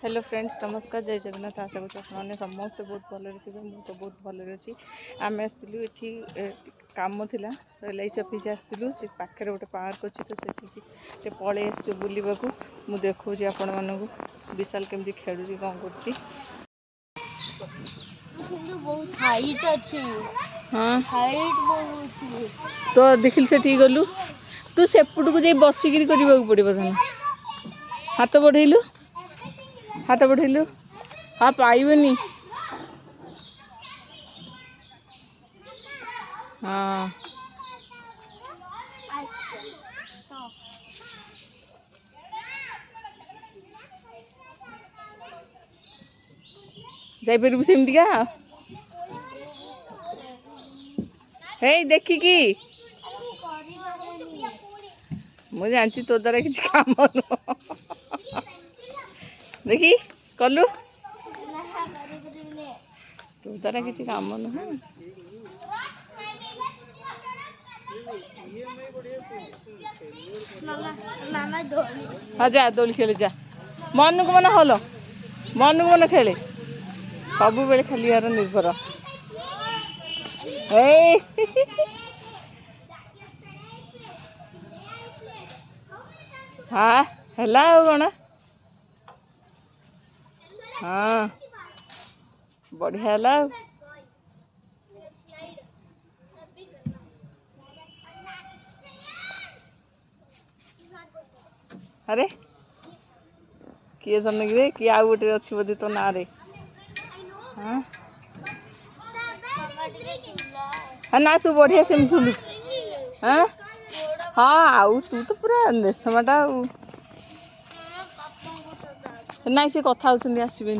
Hello friends नमस्कार जय जगन्नाथ आशा करते समस्ते बहुत भलरे थे मुझे तो बहुत भलरे अच्छी आम आसलु ये कम थी LIC ऑफिस आसलु से पाखे गोटे पार्क अच्छी तो से पलि आसु बुलवाक मुझे देखा आपण मानक विशाल केमती खेलुची कौन कर तो देखिल से गलु तू सेपट को जाई बसिक पड़ो तुम हाथ बढ़ेलु हाथ बढ़ेलु हाँ पाइबनी हाँ जापर सेमतिका हे देखिकी मुझे जानची तो द्वारा किसी काम नुह देखी कलु तो द्वारा किसी काम नुह हाँ जा दोली खेले जा मन को मन हल मन को मन खेले सब बेले खाली यार निर्भर हाँ है कौन हाँ बढ़िया है अरे किए धन कि किए आउ गोटे अच्छी बोधी तो ना रे हाँ ना तू बढ़िया से झुलु हाँ हाँ आउ तू तो पूरा देशमाटा ना से कथा आसबे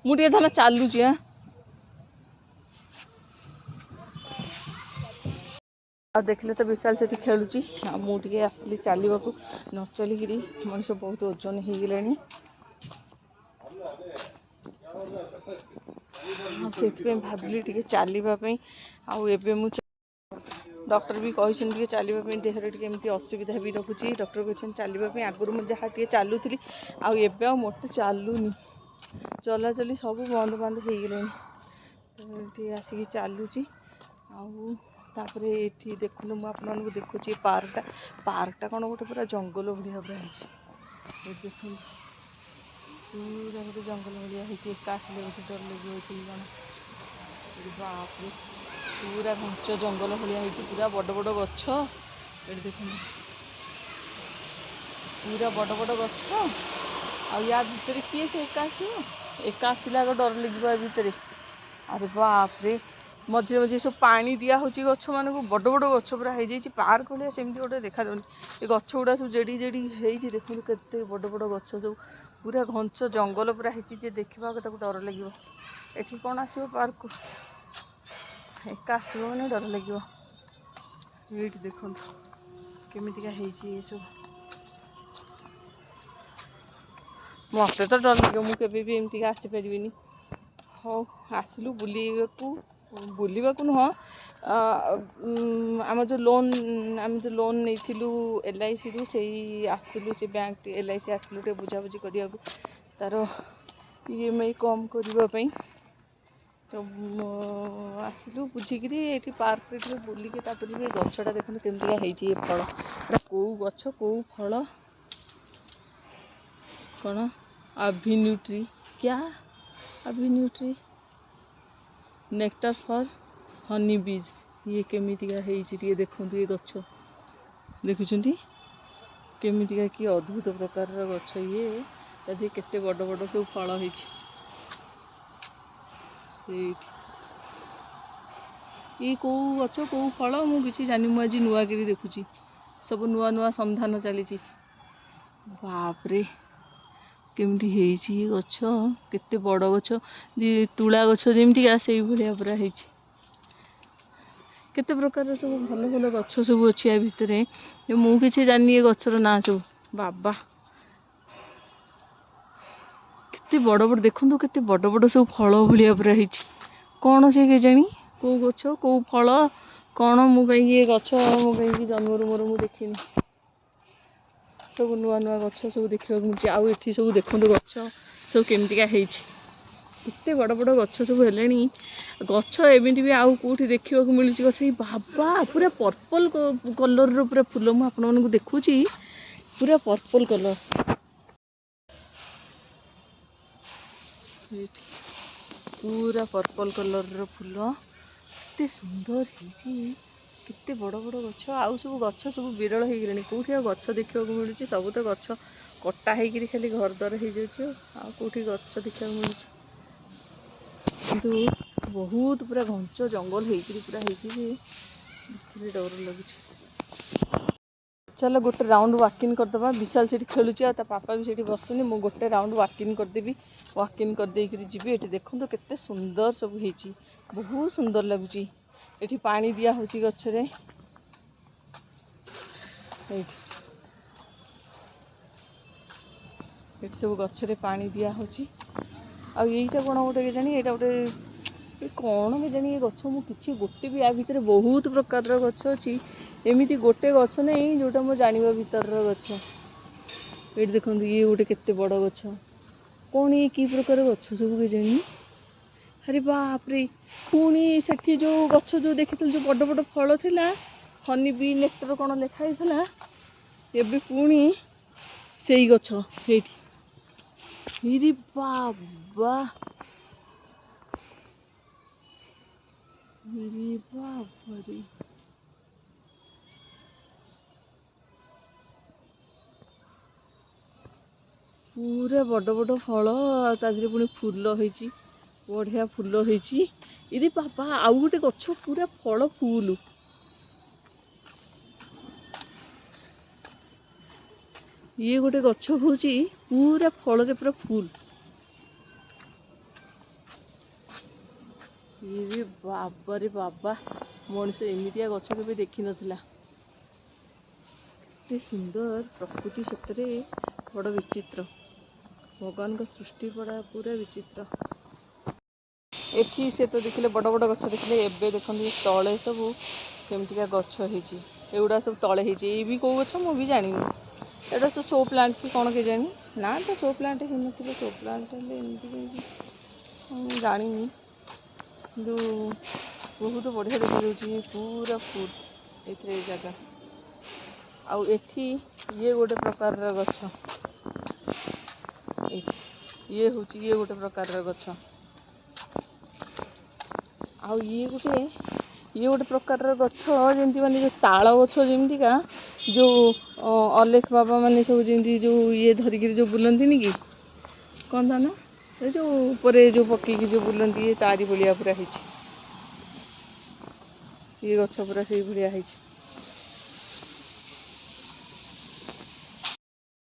मुझे धन चलुची हाँ आ देखले तो विशाल से खेलुची मुझे आसली चलने को न चलिक मनुष्य बहुत ओजन हो गले से भाविली टे चलवाई आबे डॉक्टर भी कहते चलवाई देहर टी असुविधा भी रखुची डॉक्टर कहते चलवाई आगुरी मुझे जहाँ टे चलुली आबे मोटे चलुनी चलाचली सब बंद बंद हो गले आसिक चलुची आपर ये देखु मुझे देखुची पार्कटा कौन गोटे पूरा जंगल भाया पूरा देख पूरा गोटे जंगल भाया एका आसले गोटे डर लगे कौन बाप पूरा घंच जंगल भाया पूरा बड़ बड़ गछ ये देख पूरा बड़ बड़ गछ आ भितर किए से एका आसला आगे डर लगे भितर अरे बाप रे मझे मझे सब पानी दिया हो गछ मान को बड़ बड़ गछ पूरा हो जाए पार्क भाया सेमती गोटे देखा जाऊनी ये गछ गुड़ा सब जेड़ी जेड़ी हो देखो केते बड़ बड़ गछ सब पूरा घंच जंगल पूरा है देखा डर लगे ये कौन आसो पार्क को एका आसो मैंने डर लगे ये देखो केमितिका है सब मत तो डर लगे मुझे भी एमती आसीपारि हाँ आसलु बुलवाक नुह आम जो लोन नहीं LIC रु से आसलु से बैंक LIC आसलु टे बुझाबुझी करने तार EMI कम करने तो आसलु बुझिक ये पार्क बुलिक गछटा देखते केमती फल कौ गछ कौ फल कौन एवेन्यू ट्री क्या Avenue tree nectar for Honey बीज ये केमितिका है देखो ये गछ देखुं केमितिका कि अद्भुत प्रकार गछ ये केते बड़ बड़ सब फल हो कौ गछ कौ फल मुझे जानी मुझे नुआ कि देखुची सब नुआ नुआ संधान चली बापरे केमती है गछ केते बड़ गछ तुला गछ जमीका से भाया पूरा है केते प्रकार सब भल भल गछ सब अच्छी या भितर मुझे जानी ये गछर ना सब बाबा केते बड़ बड़ देखो केते बड़ बड़ सब फल भाया पूरा है कौन से के जानी कौ गछ कौ फल कौन मुझे गछ मुझे जन्म मोर मुझे देखनी सब नुआ नुआ गछ सब देखा मिलूँ। आउ एठी सब देखो गछ सब केमतिका ହେଇଛି केते बड़ बड़ गछ सब हेलेनी गछ एमिति भी आउ कोठी देखा मिलूँ गछ बाबा पूरा पर्पल कलर रो पूरा फूल मु आपण मानकु देखुची पूरा पर्पल कलर पूरा पर्पल कलर रो फूल केते सुंदर ହେଇଛି केते बड़ बड़ गछ आउ सब गछ सब विरल हो गले कौटी आ गछ देखा मिलूँ सब तो गछ कटा होकर खाली घर द्वार हो जाऊँ आ कौटी गछ देखा मिलूँ किंतु बहुत पूरा घंच जंगल होकर पूरा देखिए डर लगुच। चलो गोटे राउंड वाकिंग करदे विशाल से खेलुचे आ पापा भी से बसुनी मु गोटे राउंड वाकिंग करदेवी वाकिंग करदे जी ये देखो केते सुंदर सब होती बहुत सुंदर लगुच ये पानी दिया होची गछरे ये सब गछरे पानी दिया होची आ यहीटा कौन गोटे के जानी यहाँ गोटे कौन के जानी ये गछ मुझे गोटे भी या भितर बहुत प्रकार गछ अच्छी एमती गोटे गछ नहीं जोटा मो जाना भीतर गछ ये देखो ये गोटे केते बड़ गछ कौन ये कि प्रकार गछ सब के जानी अरे बाप रे पुणी से जो गछ जो देखी जो बड़ बड़ फल थिला हनी बी नेक्टर कौन लिखाई था एबे पुणी से ही गछ ये बाबा रे पूरा बड़ बड़ फल तादे पुणी फूल होती बढ़िया फूल होती ये बाबा आउ गोटे गछ पूरा फल फूल ये गोटे गछ हूँ पूरा फल पूरा फूल ये बाबा रे बाबा मनीष एमतिया गछ के देखी नथिला एते सुंदर प्रकृति सतरे बड़ विचित्र भगवान का सृष्टि पड़ा पूरा विचित्र एठी से तो देखले बड़ बड़ गछ देखले एबे देखंदी तळे सब केमतिका गछ होईची एउडा सब तळे होईची ए भी को गछ मु भी जानिनी एटा सब शो प्लांट की कौन के जानी ना तो शो प्लांट ही नथिले शो प्लांट ले एमती जानिनी किंतु बहुत बढ़िया देखा पूरा फूल ए जगह आउ एठी ये गोटे प्रकार गछ ये हूँ ये गोटे प्रकार गछ आउ ये गोटे प्रकार गछ जमती माने जो ताल गछ जमतीका जो अलेख बाबा माने सब जमती जो ये धरिकी जो बुलंती कि कौन था ना ये जो ऊपर जो पकईकी जो बुलंती तारी भलिया पूरा है ये गछ पूरा से भाया है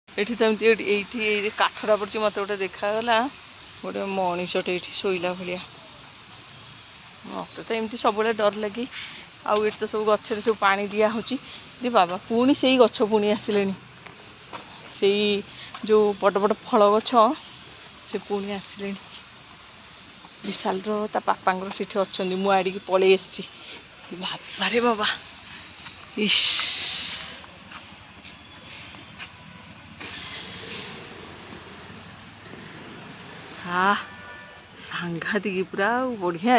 एठी तो एमती काठड़ा पड़ी मत गोटे देखागला गोटे मनीषटे ये शोला भाया मत तो एमती सब डर लगे आउ ये तो सब गचर सब पानी दिया होची बाबा पुणी से गछ पुणी आसिले से जो बड़ बड़ फल गछ से पुणी आसिले विशाल ता पापा से अच्छा मुआड़ी पलि आसी बाबा रे बाबा इश हाँ सांघातिक पूरा बढ़िया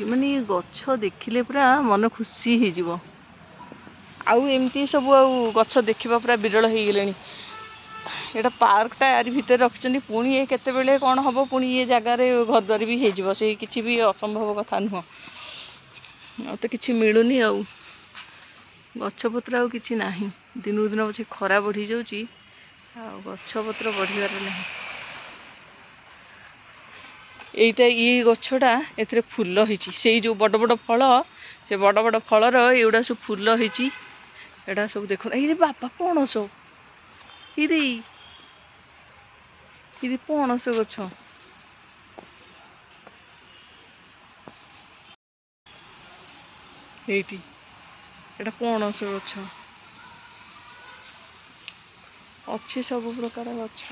माने गछ देखिले पूरा मन खुशी हो आउ एमती सब आउ गछ देखा पूरा विरल हो गले यहाँ पार्कटा यार भितर रखिंट पुणी ये केते बेले कौन हम पुणी ये जगार घर द्वार भी हो से किसी भी असंभव कथा नुह आ तो किसी मिलूनी आउ गछपत्र आउ कि ना दिनू दिन पछे खरा बढ़ी जाऊँगी गछपत्र बढ़िबार नहीं एटा ये गछटा ए फूल होती जो बड़ बड़ फल से बड़ बड़ फलर एगुड़ा सब फूल होती एटा सब देख ये बापा पणस ये पणस गछ এইটি এটা পଣସ ଗଛ ଅଛି ସବୁ ପ୍ରକାର ଗଛ।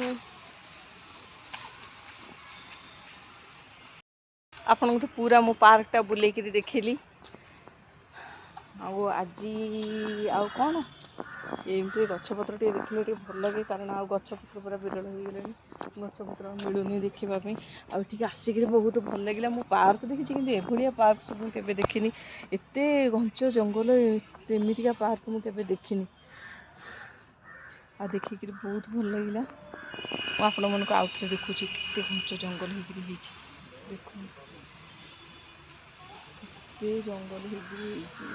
ଆପଣଙ୍କୁ ତ ପୁରା ମୁଁ ପାର୍କଟା ବୁଲେଇକିରି ଦେଖେଇଲି। ଆଉ ଆଜି ଆଉ କ'ଣ ଏମିତି ଗଛପତ୍ର ଟିକେ ଦେଖିଲେ ଟିକେ ଭଲ ଲାଗେ, କାରଣ ଆଉ ଗଛପତ୍ର ପୁରା ବିରଳ ହୋଇଗଲେଣି, ଗଛପତ୍ର ମିଳୁନି ଦେଖିବା ପାଇଁ। ଆଉ ଏଠିକି ଆସିକିରି ବହୁତ ଭଲ ଲାଗିଲା। ମୁଁ ପାର୍କ ଦେଖିଛି କିନ୍ତୁ ଏଭଳିଆ ପାର୍କ ସବୁ ମୁଁ କେବେ ଦେଖିନି, ଏତେ ଘଞ୍ଚ ଜଙ୍ଗଲ, ଏମିତିକା ପାର୍କ ମୁଁ କେବେ ଦେଖିନି। ଆଉ ଦେଖିକିରି ବହୁତ ଭଲ ଲାଗିଲା। ମୁଁ ଆପଣମାନଙ୍କୁ ଆଉଥରେ ଦେଖୁଛି କେତେ ଘଞ୍ଚ ଜଙ୍ଗଲ ହେଇକିରି ହେଇଛି, ଦେଖନ୍ତୁ କେତେ ଜଙ୍ଗଲ ହେଇକିରି ହେଇଛି,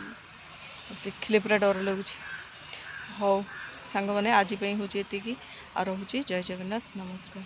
ଦେଖିଲେ ପୁରା ଡର ଲାଗୁଛି। ହଉ ସାଙ୍ଗମାନେ, ଆଜି ପାଇଁ ହେଉଛି ଏତିକି, ଆଉ ରହୁଛି। ଜୟ ଜଗନ୍ନାଥ, ନମସ୍କାର।